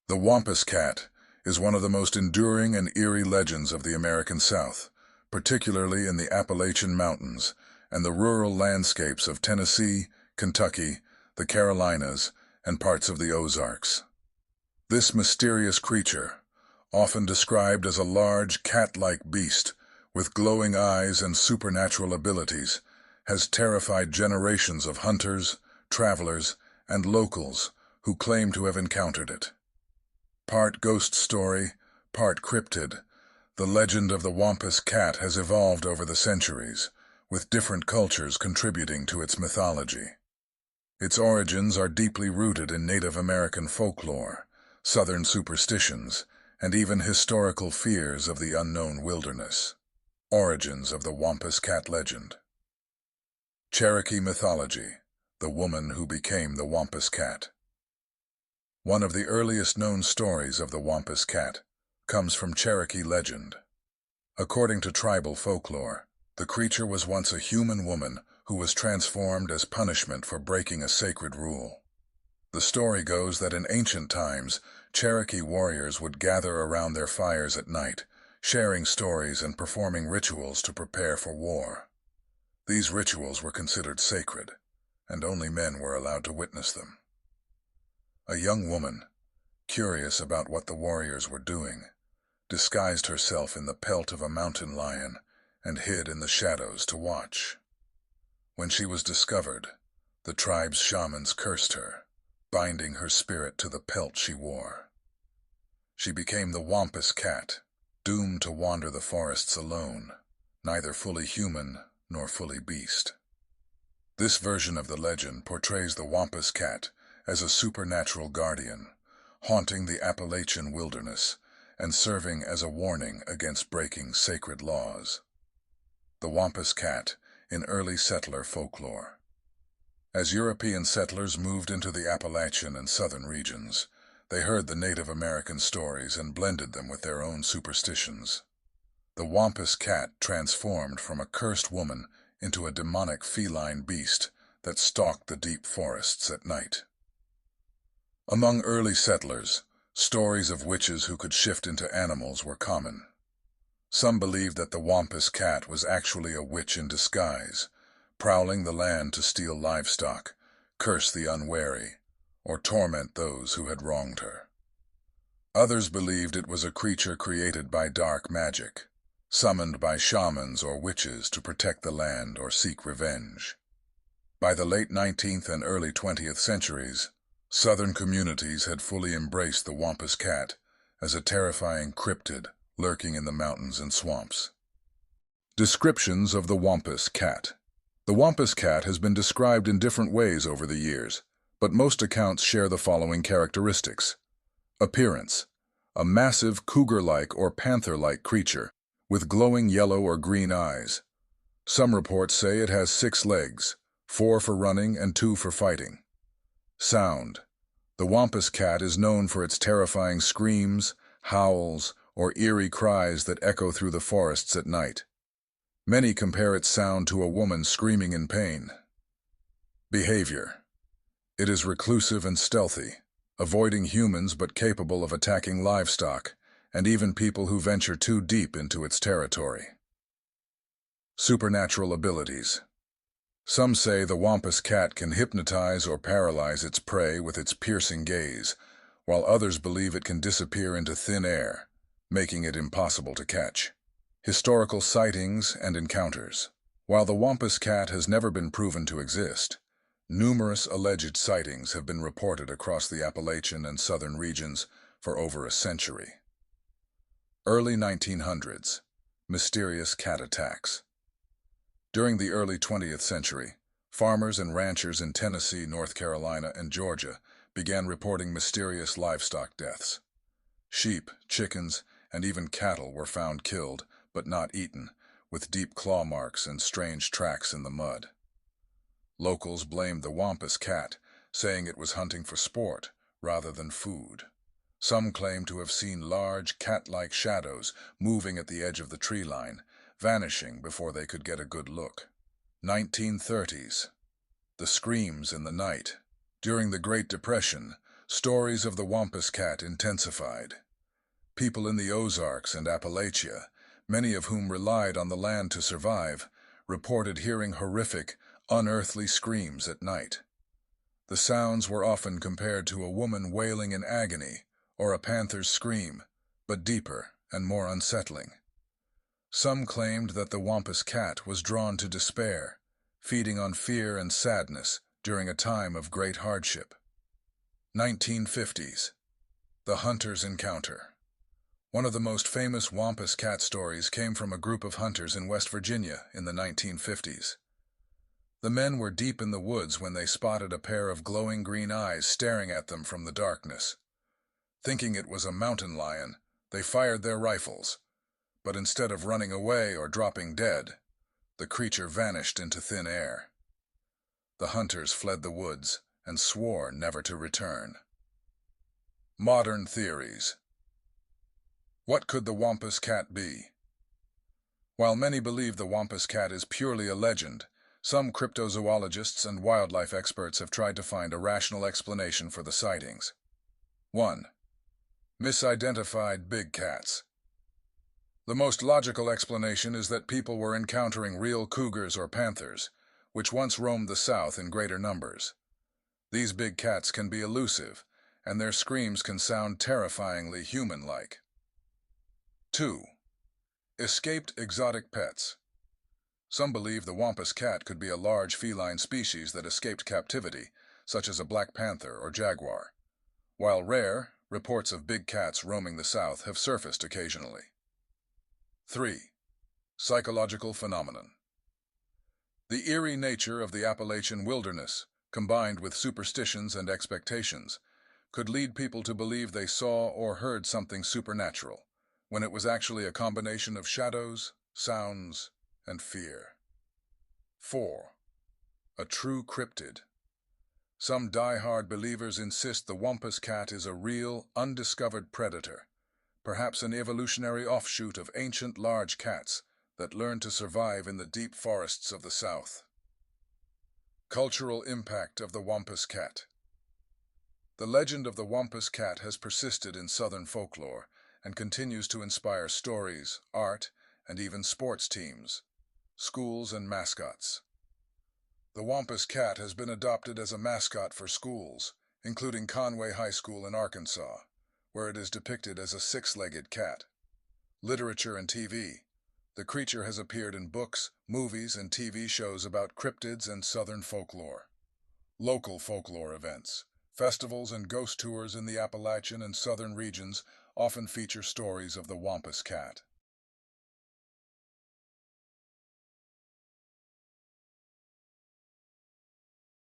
The Wampus cat is one of the most enduring and eerie legends of the American South, particularly in the Appalachian Mountains and the rural landscapes of Tennessee, Kentucky, the Carolinas, and parts of the Ozarks. This mysterious creature, often described as a large cat-like beast with glowing eyes and supernatural abilities, has terrified generations of hunters, travelers, and locals who claim to have encountered it. Part ghost story, part cryptid, the legend of the Wampus cat has evolved over the centuries, with different cultures contributing to its mythology. Its origins are deeply rooted in Native American folklore, Southern superstitions, and even historical fears of the unknown wilderness. Origins of the Wampus cat legend. Cherokee mythology, the woman who became the Wampus cat. One of the earliest known stories of the Wampus cat comes from Cherokee legend. According to tribal folklore, the creature was once a human woman who was transformed as punishment for breaking a sacred rule. The story goes that in ancient times, Cherokee warriors would gather around their fires at night, sharing stories and performing rituals to prepare for war. These rituals were considered sacred, and only men were allowed to witness them. A young woman, curious about what the warriors were doing, disguised herself in the pelt of a mountain lion and hid in the shadows to watch. When she was discovered, the tribe's shamans cursed her, binding her spirit to the pelt she wore. She became the Wampus cat, doomed to wander the forests alone, neither fully human nor fully beast. This version of the legend portrays the Wampus cat as a supernatural guardian, haunting the Appalachian wilderness and serving as a warning against breaking sacred laws. The Wampus cat in early settler folklore. As European settlers moved into the Appalachian and southern regions, they heard the Native American stories and blended them with their own superstitions. The Wampus cat transformed from a cursed woman into a demonic feline beast that stalked the deep forests at night. Among early settlers, stories of witches who could shift into animals were common. Some believed that the Wampus cat was actually a witch in disguise, prowling the land to steal livestock, curse the unwary, or torment those who had wronged her. Others believed it was a creature created by dark magic, summoned by shamans or witches to protect the land or seek revenge. By the late 19th and early 20th centuries, Southern communities had fully embraced the Wampus cat as a terrifying cryptid lurking in the mountains and swamps. Descriptions of the Wampus cat. The Wampus cat has been described in different ways over the years, but most accounts share the following characteristics. Appearance: a massive cougar-like or panther-like creature with glowing yellow or green eyes. Some reports say it has 6 legs, 4 for running and 2 for fighting. Sound: the Wampus cat is known for its terrifying screams, howls, or eerie cries that echo through the forests at night. Many compare its sound to a woman screaming in pain. Behavior: it is reclusive and stealthy, avoiding humans but capable of attacking livestock, and even people who venture too deep into its territory. Supernatural abilities. Some say the Wampus cat can hypnotize or paralyze its prey with its piercing gaze, while others believe it can disappear into thin air, making it impossible to catch. Historical sightings and encounters. While the Wampus cat has never been proven to exist, numerous alleged sightings have been reported across the Appalachian and southern regions for over a century. Early 1900s. Mysterious cat attacks. During the early 20th century, farmers and ranchers in Tennessee, North Carolina, and Georgia began reporting mysterious livestock deaths. Sheep, chickens, and even cattle were found killed, but not eaten, with deep claw marks and strange tracks in the mud. Locals blamed the Wampus cat, saying it was hunting for sport rather than food. Some claim to have seen large cat-like shadows moving at the edge of the tree line, vanishing before they could get a good look. 1930s. The screams in the night. During the Great Depression, Stories of the Wampus cat intensified. People in the Ozarks and Appalachia, many of whom relied on the land to survive, reported hearing horrific, unearthly screams at night. The sounds were often compared to a woman wailing in agony or a panther's scream, but deeper and more unsettling. Some claimed that the Wampus cat was drawn to despair, feeding on fear and sadness during a time of great hardship. 1950s. The Hunter's Encounter. One of the most famous Wampus cat stories came from a group of hunters in West Virginia in the 1950s. The men were deep in the woods when they spotted a pair of glowing green eyes staring at them from the darkness. Thinking it was a mountain lion, they fired their rifles, but instead of running away or dropping dead, the creature vanished into thin air. The hunters fled the woods and swore never to return. Modern theories. What could the Wampus cat be? While many believe the Wampus cat is purely a legend, some cryptozoologists and wildlife experts have tried to find a rational explanation for the sightings. 1. Misidentified big cats. The most logical explanation is that people were encountering real cougars or panthers, which once roamed the South in greater numbers. These big cats can be elusive, and their screams can sound terrifyingly human-like. 2. Escaped exotic pets. Some believe the Wampus cat could be a large feline species that escaped captivity, such as a black panther or jaguar. While rare, reports of big cats roaming the South have surfaced occasionally. 3. Psychological phenomenon. The eerie nature of the Appalachian wilderness, combined with superstitions and expectations, could lead people to believe they saw or heard something supernatural, when it was actually a combination of shadows, sounds, and fear. 4. A true cryptid. Some die-hard believers insist the Wampus cat is a real, undiscovered predator, perhaps an evolutionary offshoot of ancient large cats that learned to survive in the deep forests of the South. Cultural impact of the Wampus cat. The legend of the Wampus cat has persisted in Southern folklore and continues to inspire stories, art, and even sports teams, schools, and mascots. The Wampus cat has been adopted as a mascot for schools, including Conway High School in Arkansas, where it is depicted as a six-legged cat. Literature and TV. The creature has appeared in books, movies, and TV shows about cryptids and Southern folklore. Local folklore events. Festivals and ghost tours in the Appalachian and Southern regions often feature stories of the Wampus cat.